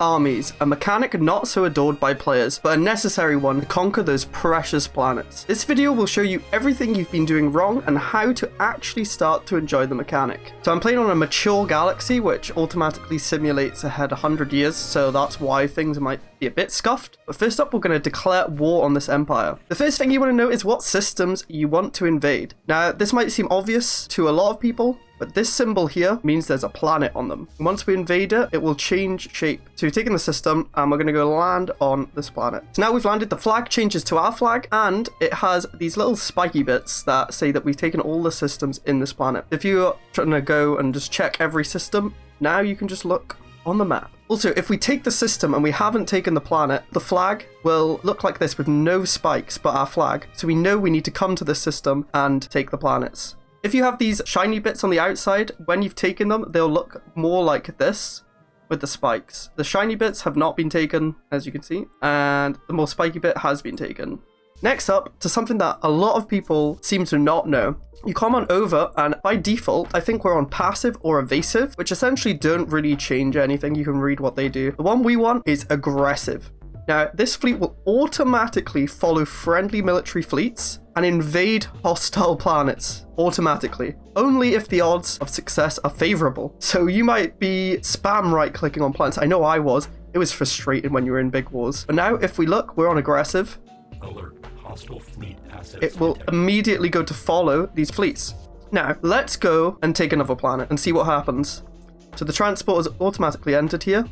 Armies, a mechanic not so adored by players, but a necessary one to conquer those precious planets. This video will show you everything you've been doing wrong and how to actually start to enjoy the mechanic. So I'm playing on a mature galaxy, which automatically simulates ahead 100 years, so that's why things might be a bit scuffed. But first up, we're going to declare war on this empire. The first thing you want to know is what systems you want to invade. Now, this might seem obvious to a lot of people, but this symbol here means there's a planet on them. Once we invade it, it will change shape. So we've taken the system and we're going to go land on this planet. So now we've landed, the flag changes to our flag and it has these little spiky bits that say that we've taken all the systems in this planet. If you're trying to go and just check every system, now you can just look on the map. Also, if we take the system and we haven't taken the planet, the flag will look like this with no spikes but our flag. So we know we need to come to this system and take the planets. If you have these shiny bits on the outside, when you've taken them, they'll look more like this with the spikes. The shiny bits have not been taken, as you can see, and the more spiky bit has been taken. Next up, to something that a lot of people seem to not know. You come on over, and by default, I think we're on passive or evasive, which essentially don't really change anything. You can read what they do. The one we want is aggressive. Now, this fleet will automatically follow friendly military fleets and invade hostile planets automatically, only if the odds of success are favorable. So you might be spam right-clicking on planets. I know I was. It was frustrating when you were in big wars. But now, if we look, we're on aggressive. Alert. Hostile fleet assets. It will immediately go to follow these fleets. Now, let's go and take another planet and see what happens. So the transport is automatically entered here.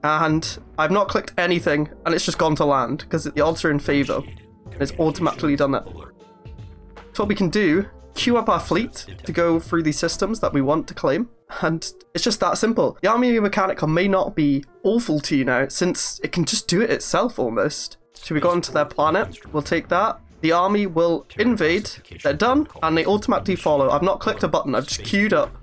And I've not clicked anything, and it's just gone to land because the odds are in favor. And it's automatically done that. So what we can do, queue up our fleet to go through these systems that we want to claim. And it's just that simple. The Army Mechanica may not be awful to you now, since it can just do it itself almost. So we got into their planet, we'll take that. The army will invade, they're done, and they automatically follow. I've not clicked a button, I've just queued up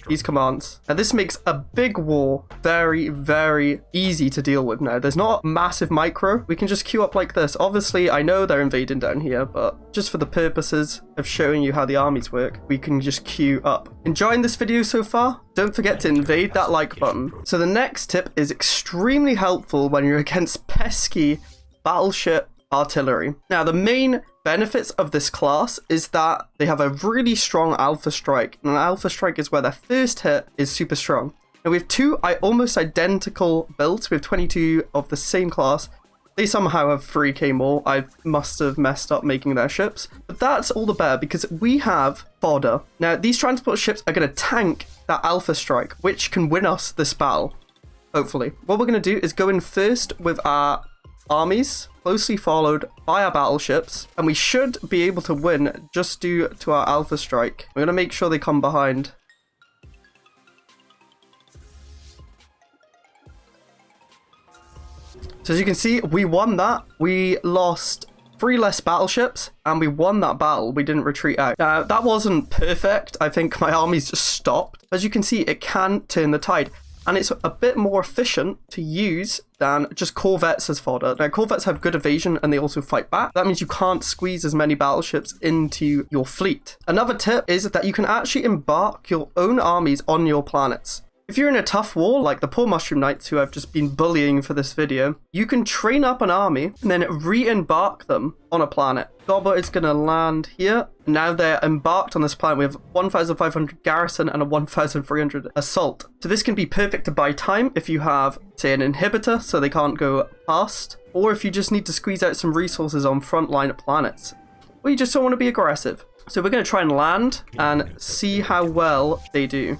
these commands. And this makes a big war very, very easy to deal with now. There's not a massive micro, we can just queue up like this. Obviously, I know they're invading down here, but just for the purposes of showing you how the armies work, we can just queue up. Enjoying this video so far? Don't forget to invade that like button. So the next tip is extremely helpful when you're against pesky battleship artillery. Now, the main benefits of this class is that they have a really strong alpha strike, and an alpha strike is where their first hit is super strong. Now, we have two almost identical builds. We have 22 of the same class. They somehow have 3k more. I must have messed up making their ships, but that's all the better because we have fodder. Now, these transport ships are going to tank that alpha strike, which can win us this battle, hopefully. What we're going to do is go in first with our armies, closely followed by our battleships, and we should be able to win just due to our alpha strike. We're going to make sure they come behind. So as you can see, we won that. We lost 3 less battleships, and we won that battle. We didn't retreat out. Now, that wasn't perfect. I think my armies just stopped. As you can see, it can turn the tide. And it's a bit more efficient to use than just corvettes as fodder. Now, corvettes have good evasion and they also fight back. That means you can't squeeze as many battleships into your fleet. Another tip is that you can actually embark your own armies on your planets. If you're in a tough war, like the poor Mushroom Knights who I've just been bullying for this video, you can train up an army and then re-embark them on a planet. Gobber is going to land here. Now they're embarked on this planet. We have 1,500 garrison and a 1,300 assault. So this can be perfect to buy time if you have, say, an inhibitor so they can't go past, or if you just need to squeeze out some resources on frontline planets, or you just don't want to be aggressive. So we're going to try and land and see how well they do.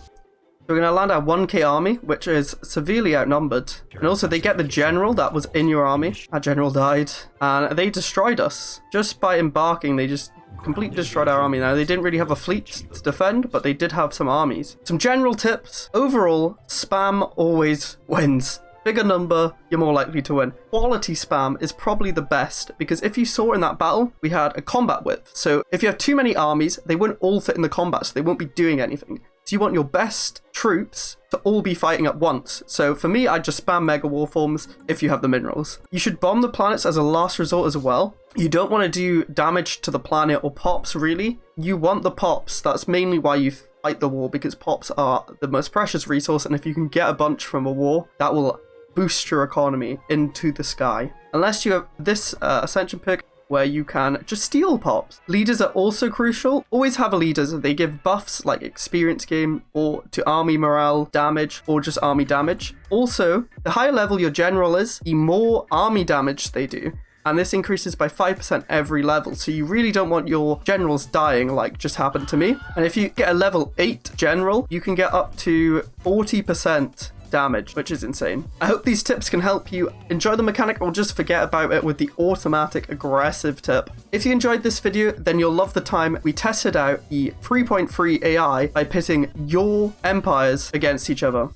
We're going to land our 1k army, which is severely outnumbered. And also, they get the general that was in your army. Our general died. And they destroyed us. Just by embarking, they just completely destroyed our army. Now, they didn't really have a fleet to defend, but they did have some armies. Some general tips. Overall, spam always wins. Bigger number, you're more likely to win. Quality spam is probably the best, because if you saw in that battle, we had a combat width. So if you have too many armies, they won't all fit in the combat, so they won't be doing anything. So you want your best troops to all be fighting at once. So for me, I just spam Mega Warforms if you have the minerals. You should bomb the planets as a last resort as well. You don't want to do damage to the planet or pops, really. You want the pops. That's mainly why you fight the war, because pops are the most precious resource, and if you can get a bunch from a war, that will boost your economy into the sky. Unless you have this ascension pick, where you can just steal pops. Leaders are also crucial. Always have a leaders. They give buffs like experience gain or to army morale, damage, or just army damage. Also, the higher level your general is, the more army damage they do. And this increases by 5% every level, so you really don't want your generals dying like just happened to me. And if you get a level 8 general, you can get up to 40% damage, which is insane. I hope these tips can help you enjoy the mechanic or just forget about it with the automatic aggressive tip. If you enjoyed this video, then you'll love the time we tested out the 3.3 AI by pitting your empires against each other.